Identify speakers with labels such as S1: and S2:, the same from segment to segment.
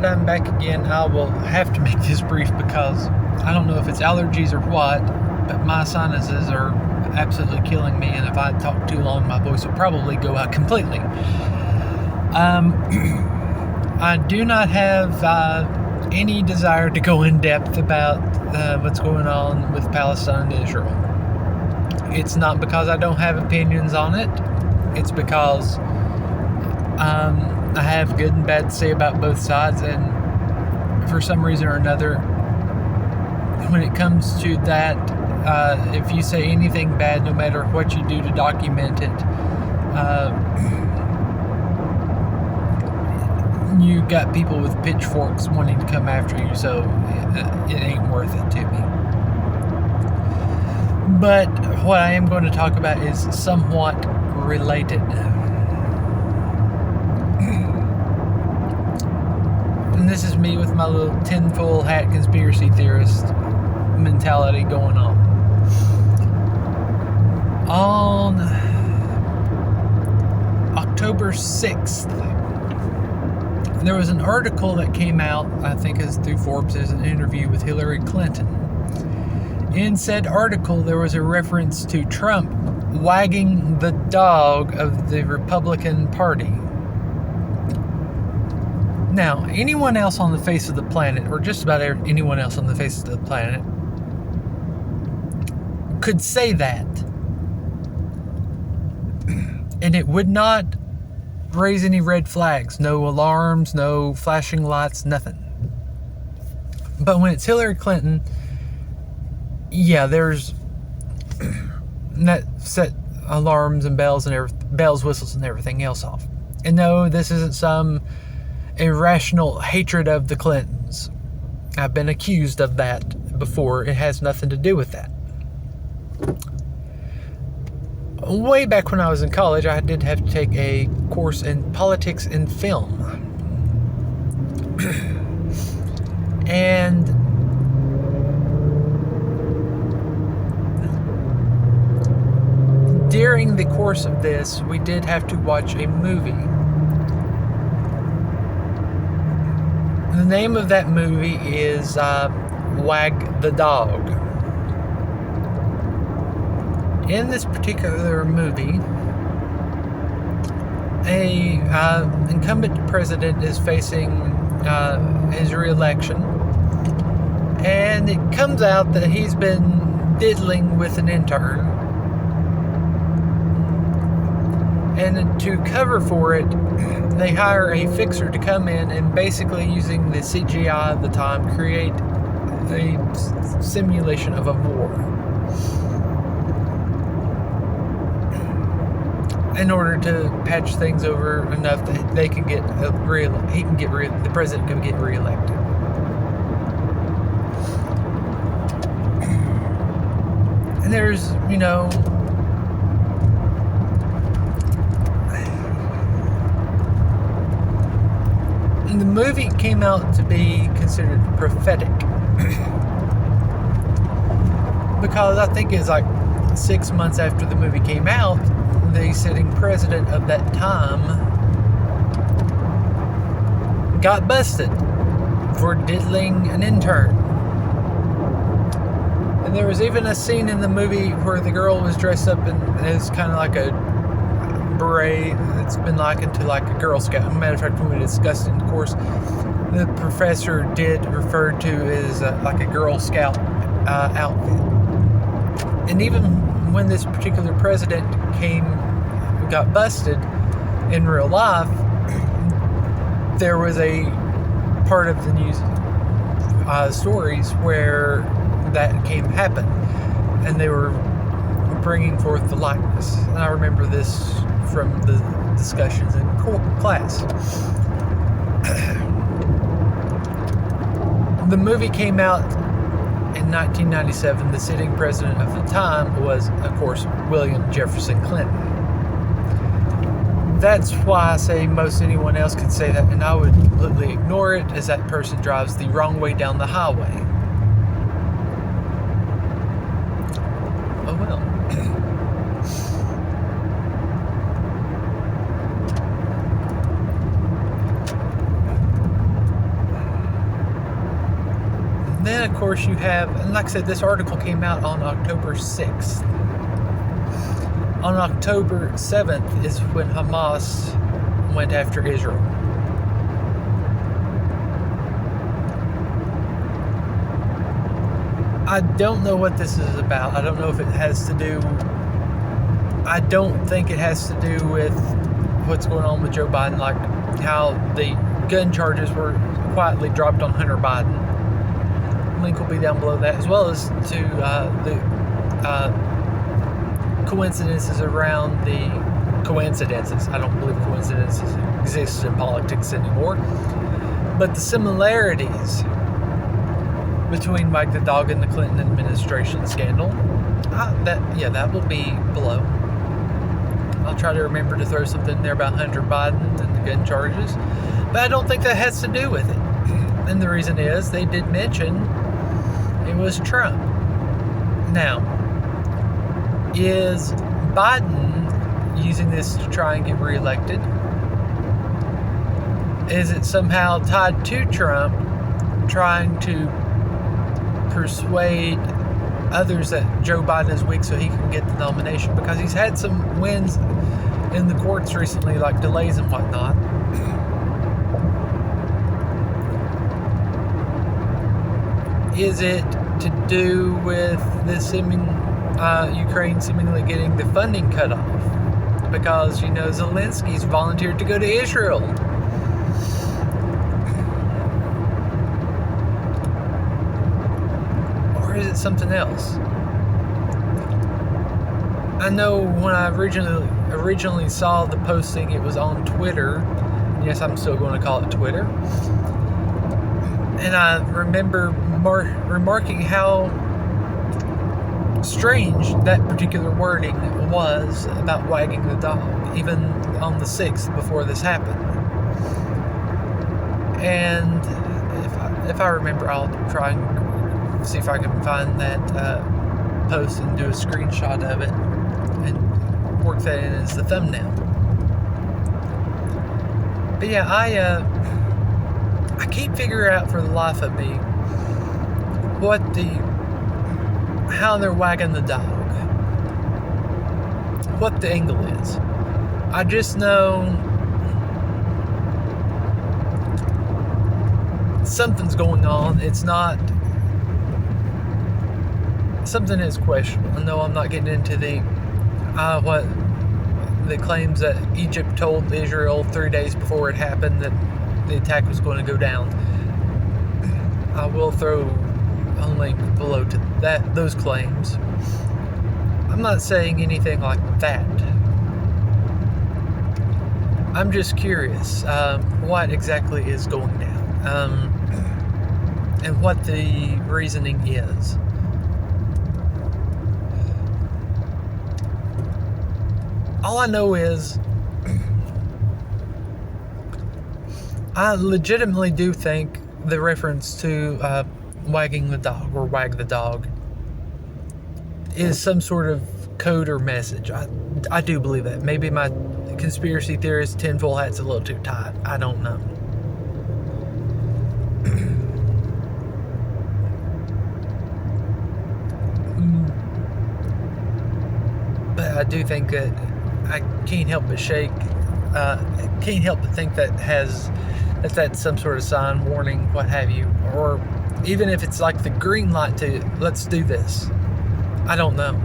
S1: right, I'm back again. I will have to make this brief because I don't know if it's allergies or what, but my sinuses are absolutely killing me, and if I talk too long, my voice will probably go out completely. I do not have any desire to go in depth about what's going on with Palestine and Israel. It's not because I don't have opinions on it. It's because I have good and bad to say about both sides, and for some reason or another, when it comes to that, if you say anything bad, no matter what you do to document it, you got people with pitchforks wanting to come after you, so it ain't worth it to me. But what I am going to talk about is somewhat related. And this is me with my little tinfoil hat conspiracy theorist mentality going on. On October 6th, there was an article that came out, I think it's through Forbes, as an interview with Hillary Clinton. In said article, there was a reference to Trump wagging the dog of the Republican Party. Now, anyone else on the face of the planet, or just about anyone else on the face of the planet, could say that, and it would not raise any red flags, no alarms, no flashing lights, nothing. But when it's Hillary Clinton, yeah, there's that set alarms and bells and bells, whistles, and everything else off. And no, this isn't some irrational hatred of the Clintons. I've been accused of that before. It has nothing to do with that. Way back when I was in college, I did have to take a course in politics and film. And during the course of this, we did have to watch a movie. The name of that movie is Wag the Dog. In this particular movie, a incumbent president is facing his re-election, and it comes out that he's been diddling with an intern. And to cover for it, they hire a fixer to come in and basically, using the CGI of the time, create a simulation of a war in order to patch things over enough that they can get the president can get reelected. And there's, the movie came out to be considered prophetic because I think it's like 6 months after the movie came out, the sitting president of that time got busted for diddling an intern. And there was even a scene in the movie where the girl was dressed up as kind of like a beret. It's been likened to like a Girl Scout. Matter of fact, when we discussed it in the course, the professor did refer to as like a Girl Scout outfit. And even when this particular president got busted in real life, there was a part of the news stories where that happened, and they were bringing forth the likeness. And I remember this from the discussions in class. The movie came out in 1997. The sitting president of the time was, of course, William Jefferson Clinton. That's why I say most anyone else could say that, and I would completely ignore it, as that person drives the wrong way down the highway. Oh well. then, of course, you have, and like I said, this article came out on October 6th. On October 7th is when Hamas went after Israel. I don't know what this is about. I don't know if it has to do... I don't think it has to do with what's going on with Joe Biden, like how the gun charges were quietly dropped on Hunter Biden. Link will be down below that, as well as to the coincidences around the coincidences. I don't believe coincidences exist in politics anymore. But the similarities between Wagging the Dog and the Clinton administration scandal, that will be below. I'll try to remember to throw something in there about Hunter Biden and the gun charges. But I don't think that has to do with it. And the reason is, they did mention it was Trump. Now, is Biden using this to try and get reelected? Is it somehow tied to Trump trying to persuade others that Joe Biden is weak so he can get the nomination? Because he's had some wins in the courts recently, like delays and whatnot. Is it to do with the Ukraine seemingly getting the funding cut off? Because, Zelensky's volunteered to go to Israel. Or is it something else? I know when I originally saw the posting, it was on Twitter. Yes, I'm still going to call it Twitter. And I remember remarking how strange that particular wording was about wagging the dog, even on the 6th before this happened. And if I remember, I'll try and see if I can find that post and do a screenshot of it and work that in as the thumbnail. But yeah, I can't figure out for the life of me how they're wagging the dog, what the angle is. I just know something's going on. It's not something is questionable. No, I'm not getting into the claims that Egypt told Israel 3 days before it happened that the attack was going to go down. I will throw a link below to those claims. I'm not saying anything like that. I'm just curious what exactly is going down, and what the reasoning is. All I know is I legitimately do think the reference to wagging the dog or wag the dog is some sort of code or message. I do believe that. Maybe my conspiracy theorist tinfoil hat's a little too tight. I don't know. But I do think that I can't help but think that's some sort of sign, warning, what have you. Or even if it's like the green light to, let's do this. I don't know.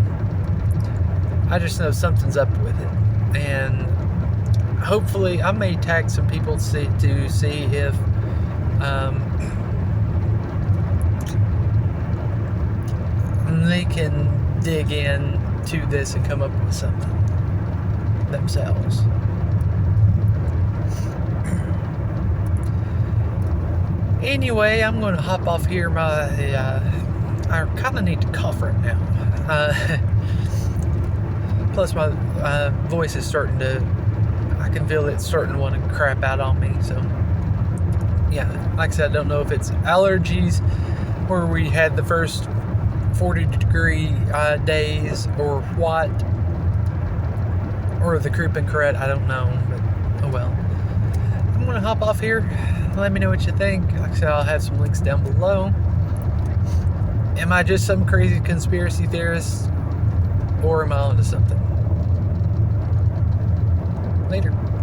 S1: I just know something's up with it. And hopefully I may tag some people to see if they can dig into this and come up with something themselves. Anyway, I'm going to hop off here. I kind of need to cough right now. Plus, my voice is starting to... I can feel it's starting to want to crap out on me. So, yeah, like I said, I don't know if it's allergies, where we had the first 40-degree days, or what, or the creeping crud. I don't know, but oh well. I'm going to hop off here. Let me know what you think. Like I said, I'll have some links down below. Am I just some crazy conspiracy theorist? Or am I onto something? Later.